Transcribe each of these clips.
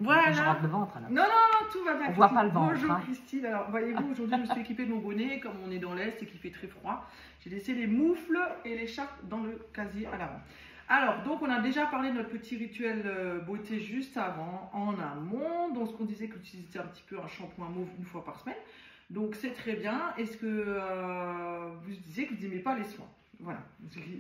Voilà. Je rentre le ventre alors. Non, non, non, tout va bien. On voit pas le ventre. Bonjour hein. Christine. Alors, voyez-vous, aujourd'hui, je me suis équipée de mon bonnet. Comme on est dans l'Est et qu'il fait très froid, j'ai laissé les moufles et l'écharpe dans le casier à l'avant. Alors, donc, on a déjà parlé de notre petit rituel beauté juste avant, en amont. Donc, ce qu'on disait qu'utiliser un petit peu un shampoing mauve une fois par semaine. Donc, c'est très bien. Est-ce que vous disiez que vous n'aimez pas les soins? Voilà,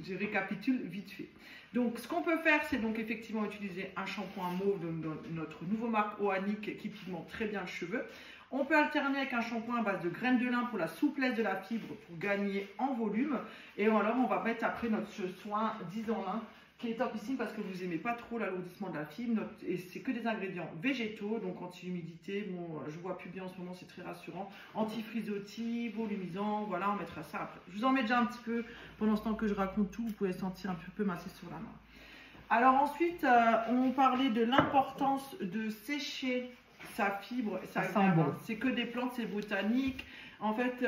je récapitule vite fait. Donc, ce qu'on peut faire, c'est donc effectivement utiliser un shampoing mauve de notre nouveau marque Oanic qui pigmente très bien le cheveu. On peut alterner avec un shampoing à base de graines de lin pour la souplesse de la fibre, pour gagner en volume. Et alors, on va mettre après notre soin 10 en 1 qui est topissime parce que vous n'aimez pas trop l'alourdissement de la fibre. Et c'est que des ingrédients végétaux, donc anti-humidité. Bon, je vois plus bien en ce moment, c'est très rassurant. Anti-frisottis, volumisant, voilà, on mettra ça après. Je vous en mets déjà un petit peu pendant ce temps que je raconte tout. Vous pouvez sentir un petit peu massé sur la main. Alors ensuite, on parlait de l'importance de sécher sa fibre. Ça sent bon. C'est que des plantes, c'est botanique. En fait,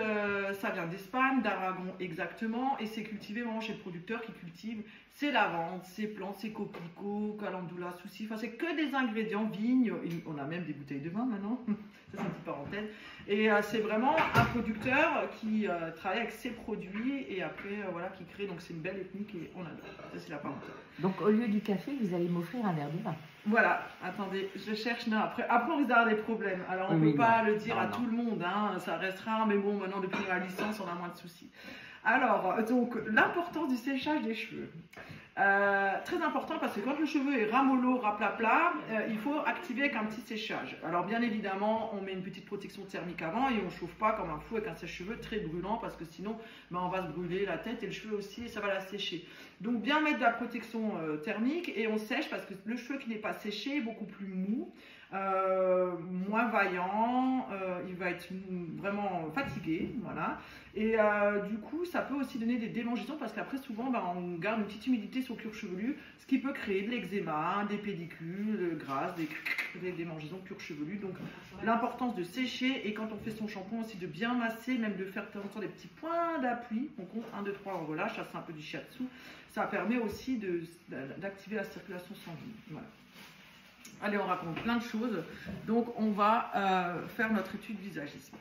ça vient d'Espagne, d'Aragon exactement, et c'est cultivé vraiment chez le producteur qui cultive ses lavandes, ses plantes, ses coquelicots, calendula, souci. Enfin, c'est que des ingrédients, vignes. On a même des bouteilles de vin maintenant. Ça, c'est une petite parenthèse. Et c'est vraiment un producteur qui travaille avec ses produits et après, voilà, qui crée. Donc, c'est une belle ethnique et on adore. Ça, c'est la parenthèse. Donc, au lieu du café, vous allez m'offrir un verre de vin. Voilà, attendez, je cherche. Non, après on risque d'avoir des problèmes. Alors, on ne peut pas le dire à tout le monde, hein, ça restera. Mais bon, maintenant, depuis la licence, on a moins de soucis. Alors, donc, l'importance du séchage des cheveux. Très important parce que quand le cheveu est ramollo, raplapla, il faut activer avec un petit séchage. Alors bien évidemment, on met une petite protection thermique avant et on ne chauffe pas comme un fou avec un sèche-cheveux très brûlant parce que sinon on va se brûler la tête et le cheveu aussi et ça va la sécher. Donc bien mettre de la protection thermique et on sèche parce que le cheveu qui n'est pas séché est beaucoup plus mou. Moins vaillant, il va être vraiment fatigué, voilà. Et du coup, ça peut aussi donner des démangeaisons parce qu'après, souvent, on garde une petite humidité sur le cuir chevelu, ce qui peut créer de l'eczéma, des pellicules grasses, des démangeaisons de cuir chevelu. Donc, l'importance de sécher et quand on fait son shampoing aussi de bien masser, même de faire de temps en temps des petits points d'appui. On compte 1, 2, 3, on relâche, ça c'est un peu du shiatsu. Ça permet aussi d'activer la circulation sanguine. Voilà. Allez, on raconte plein de choses. Donc, on va faire notre étude visagisme.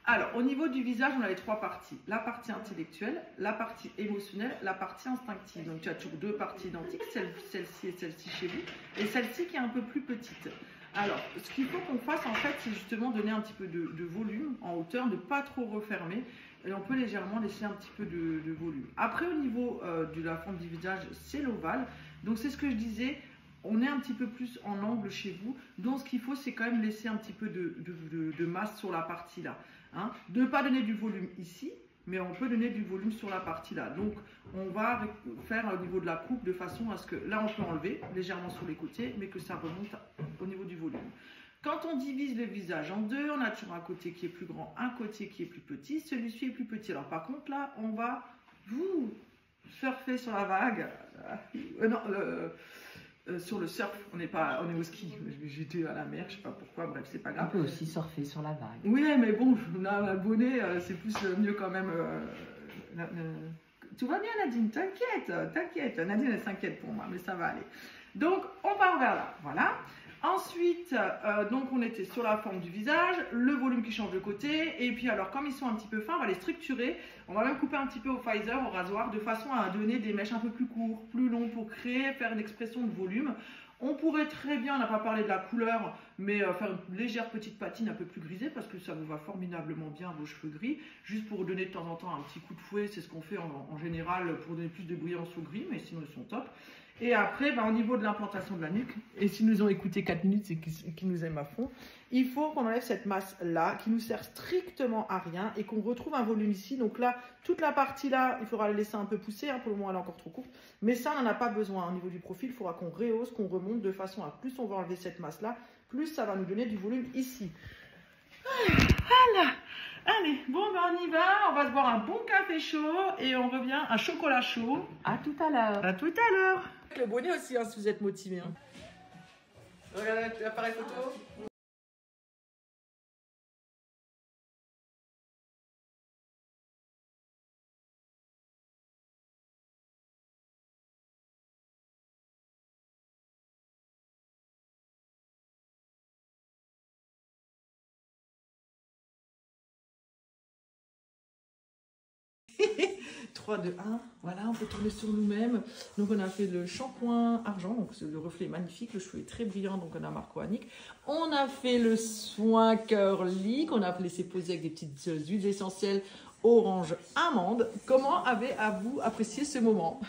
Alors, au niveau du visage, on a les 3 parties. La partie intellectuelle, la partie émotionnelle, la partie instinctive. Donc, tu as toujours 2 parties identiques, celle-ci et celle-ci chez vous, et celle-ci qui est un peu plus petite. Alors, ce qu'il faut qu'on fasse, en fait, c'est justement donner un petit peu de volume en hauteur, ne pas trop refermer, et on peut légèrement laisser un petit peu de volume. Après, au niveau de la forme du visage, c'est l'ovale. Donc, c'est ce que je disais. On est un petit peu plus en angle chez vous, donc ce qu'il faut, c'est quand même laisser un petit peu de masse sur la partie là. Hein. De ne pas donner du volume ici, mais on peut donner du volume sur la partie là. Donc, on va faire au niveau de la coupe de façon à ce que, là, on peut enlever légèrement sur les côtés, mais que ça remonte au niveau du volume. Quand on divise le visage en deux, on a toujours un côté qui est plus grand, un côté qui est plus petit, celui-ci est plus petit. Alors, par contre, là, on va surfer sur la vague. Sur le surf, on est au ski, j'étais à la mer, je sais pas pourquoi, bref, c'est pas grave. On peut aussi surfer sur la vague. Oui, mais bon, on a un bonnet, c'est plus mieux quand même. Tout va bien Nadine, t'inquiète, Nadine elle s'inquiète pour moi, mais ça va aller. Donc, on part vers là, voilà. Ensuite, donc on était sur la forme du visage, le volume qui change de côté, et puis alors comme ils sont un petit peu fins, on va les structurer, on va même couper un petit peu au phaser, au rasoir, de façon à donner des mèches un peu plus courtes, plus longues pour faire une expression de volume. On pourrait très bien, on n'a pas parlé de la couleur, mais faire une légère petite patine un peu plus grisée, parce que ça vous va formidablement bien à vos cheveux gris, juste pour donner de temps en temps un petit coup de fouet, c'est ce qu'on fait en général pour donner plus de brillance au gris, mais sinon ils sont top. Et après, au niveau de l'implantation de la nuque, et s'ils nous ont écouté 4 minutes, c'est qu'ils nous aiment à fond, il faut qu'on enlève cette masse-là, qui nous sert strictement à rien, et qu'on retrouve un volume ici. Donc là, toute la partie-là, il faudra la laisser un peu pousser, hein, pour le moment elle est encore trop courte, mais ça, on n'en a pas besoin. Au niveau du profil, il faudra qu'on rehausse, qu'on remonte, de façon à plus on va enlever cette masse-là, plus ça va nous donner du volume ici. Voilà. Allez, bon, on y va, on va se boire un bon café chaud, et on revient, un chocolat chaud. À tout à l'heure. À tout à l'heure. Le bonnet aussi, hein, si vous êtes motivé. Hein. Regardez l'appareil photo. 3, 2, 1. Voilà, on peut tourner sur nous-mêmes. Donc, on a fait le shampoing argent. Donc, le reflet est magnifique. Le cheveu est très brillant. Donc, on a marque Oanic. On a fait le soin curly qu'on a laissé poser avec des petites huiles essentielles orange amande. Comment avez-vous apprécié ce moment?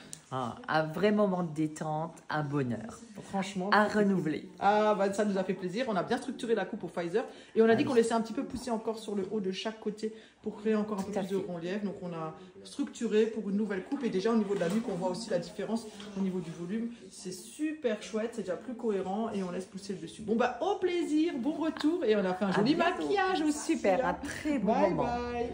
Un vrai moment de détente, un bonheur. Franchement. À renouveler. Ah, bah, ça nous a fait plaisir. On a bien structuré la coupe pour Pfizer. Et on a dit qu'on laissait un petit peu pousser encore sur le haut de chaque côté pour créer encore un peu plus de relief. Donc, on a structuré pour une nouvelle coupe. Et déjà, au niveau de la nuque, on voit aussi la différence au niveau du volume. C'est super chouette. C'est déjà plus cohérent. Et on laisse pousser le dessus. Bon, bah, au plaisir. Bon retour. Et on a fait un joli maquillage aussi. Super, un très bon moment. Bye bye.